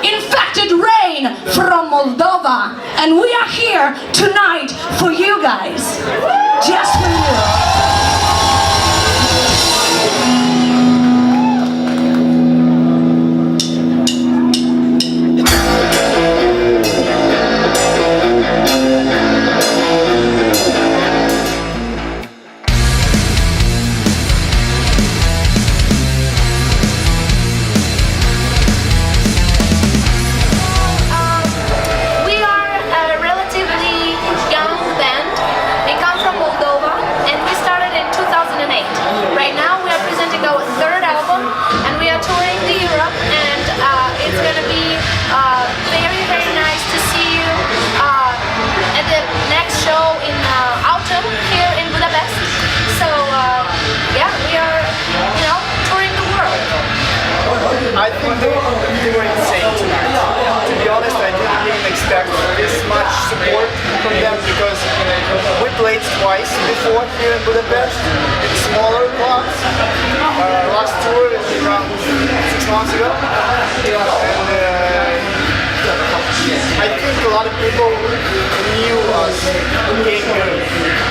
infected rain from Moldova. And we are here tonight for you guys. Just for you. I think they were insane tonight. To be honest, I didn't expect this much support from them because we played twice before here in Budapest in smaller clubs. Last tour around 6 months ago. And I think a lot of people knew us, came here.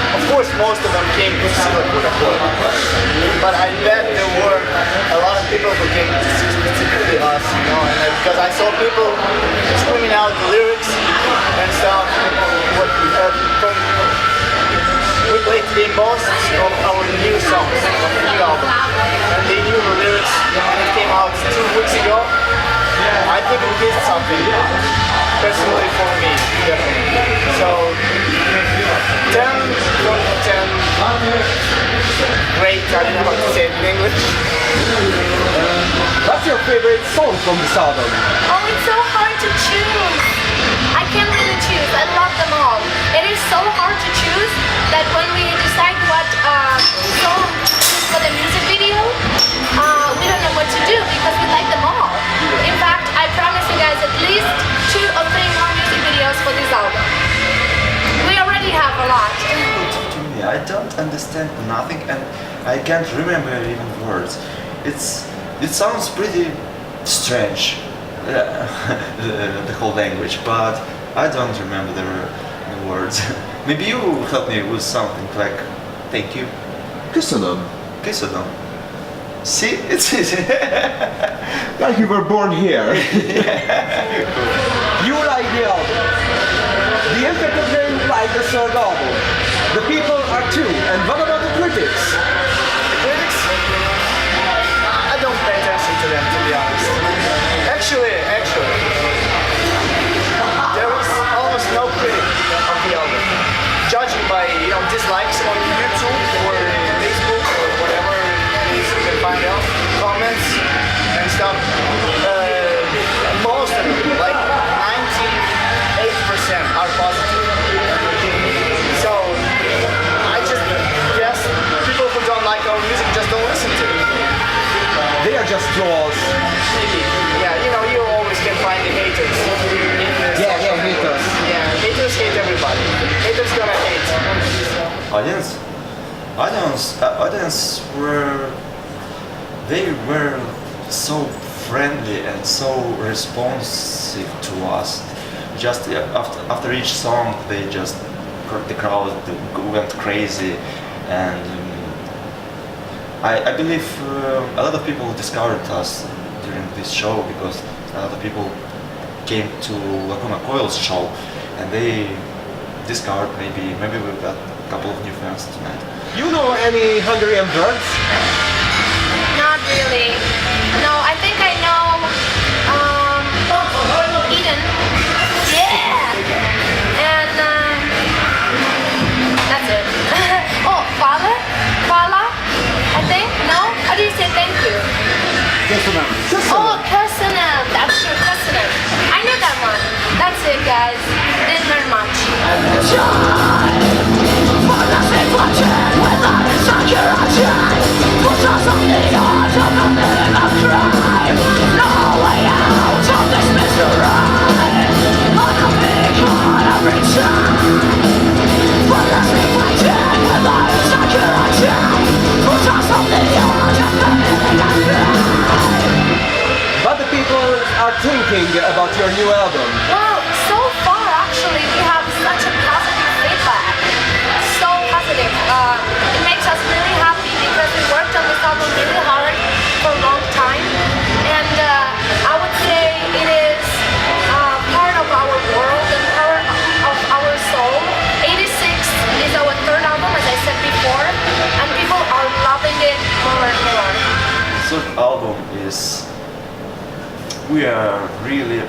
Of course, most of them came to see what we record. But I bet there were a lot of people who came to see specifically us, you know, and because I saw people screaming out the lyrics and stuff. We played today most of our new songs, of the new album, and they knew the lyrics when it came out 2 weeks ago. I think it did something, personally for me, definitely. So, 10 from 10, great, I don't know how to say it in English. What's your favorite song from this album? Oh, it's so hard to choose. I can't really choose, I love them all. It is so hard to choose that when we decide what song to choose for the music video, we don't know what to do because we like them all. In fact, I promise you guys at least 2 or 3 more music videos for this album. We already have a lot. I don't understand nothing and I can't remember even words. It sounds pretty strange, the whole language, but I don't remember the words. Maybe you help me with something like thank you. Köszönöm. Köszönöm. See, it's easy. Like you were born here. You like the album. The infected rain like the third album. The people are too. And what about the critics? The critics? I don't pay attention to them, to be honest. Actually, there is almost no critic of the album. Judging by, dislikes on YouTube or Facebook or whatever you can find out, comments and stuff. Most of them, like 98% are positive. So, I just guess people who don't like our music just don't listen to it. They are just trolls. Maybe. Yeah, you always can find the haters. Yeah, haters. Yeah, haters hate everybody. Haters gonna hate. Audience were so friendly and so responsive to us. Just after each song, the crowd went crazy, and I believe a lot of people discovered us during this show because a lot of people came to Lacuna Coil's show, and they discovered maybe we've got a couple of new fans tonight. You know any Hungarian words? Not really. No, I think I know Eden. Yeah! And that's it. Oh, Fala? I think? No? How do you say thank you? Köszönöm. Oh, Köszönöm. That's true, Köszönöm. I knew that one. That's it, guys. Didn't learn much. But the people are thinking about your new album? Well, so far actually we have such a positive feedback. So positive. It makes us really happy because we worked on this album really hard for a long time. And I would say it is part of our world and part of our soul. 86 is our third album, as I said before, and people are loving it more and more. Third album is, we are really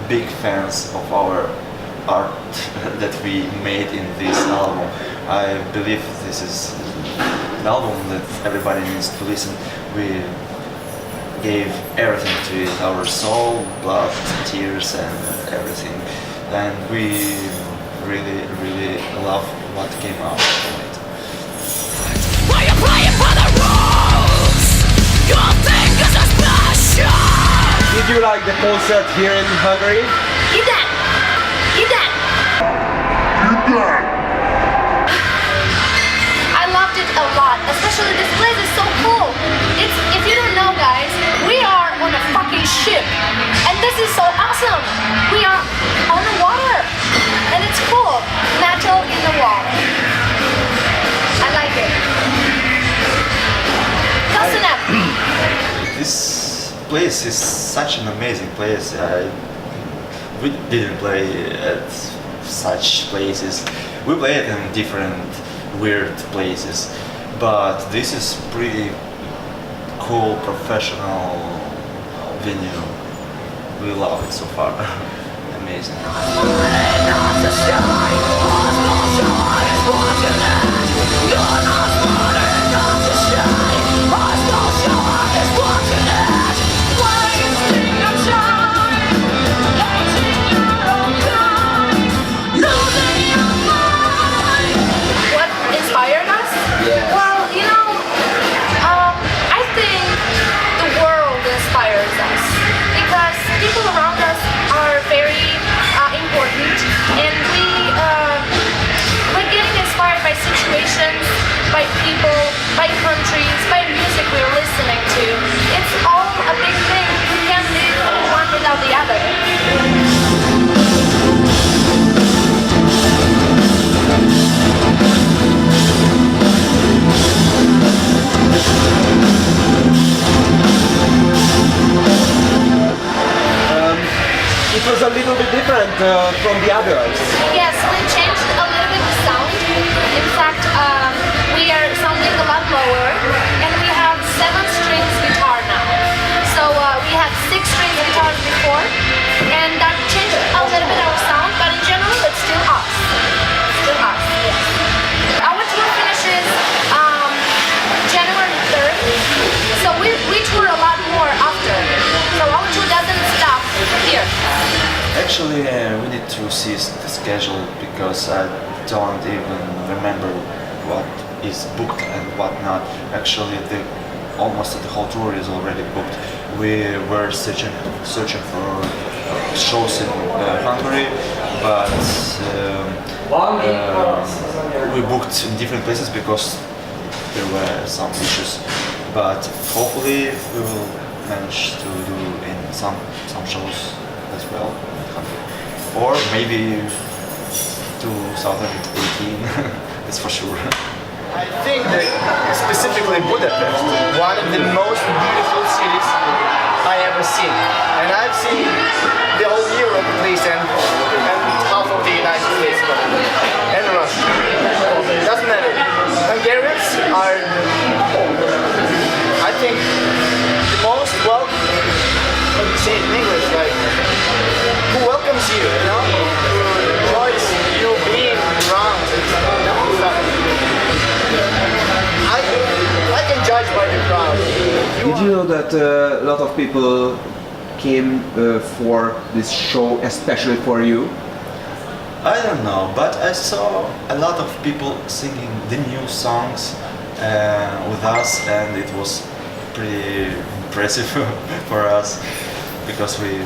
big fans of our art that we made in this album. I believe this is an album that everybody needs to listen. We gave everything to it, our soul, blood, tears and everything, and we really love what came out from it. Are you playing by the rules? Your thing is a special. Did you like the concert here in Hungary? Után! I loved it a lot, especially this place is so cool. It's, if you don't know guys, we are on a fucking ship and this is so awesome. We are on the water and it's cool. Metal in the wall. I like it. Kasınem. This place is such an amazing place. We didn't play at such places. We played in different weird places, but this is pretty cool, professional venue. We love it so far. Amazing. What inspired us? Yeah. Well, you know, I think the world inspires us because people around us are very important, and we're getting inspired by situations, by people, by countries, by music we're listening to. It's all a big thing. We can't live one without the other. It was a little bit different from the others. Yes, we changed a little bit the sound. In fact, we are sounding a lot lower, and we have 7-string guitar now. So we had 6-string guitars before, and that changed a little bit our sound, but in general, it's still us. Still us, yes. Our tour finishes January 3rd, so we tour a lot more after. So our tour doesn't stop here. Actually, we need to see the schedule because I don't even remember what is booked and what not. Actually, almost the whole tour is already booked. We were searching for shows in Hungary, but we booked in different places because there were some issues. But hopefully, we will manage to do in some shows as well. Or maybe 2018, that's for sure. I think that specifically Budapest, one of the most beautiful cities I ever seen. And I've seen the whole Europe at least, and half of the United States probably, and Russia. Doesn't matter. Hungarians are, I think, the most welcome, how do you say it in English, like, who welcomes you, you know? Who enjoys you being around. I can judge by the crowd. Did you know that a lot of people came for this show especially for you? I don't know, but I saw a lot of people singing the new songs with us, and it was pretty impressive for us because we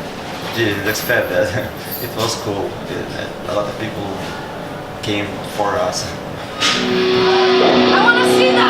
didn't expect that. It was cool. A lot of people came for us. I want to see that.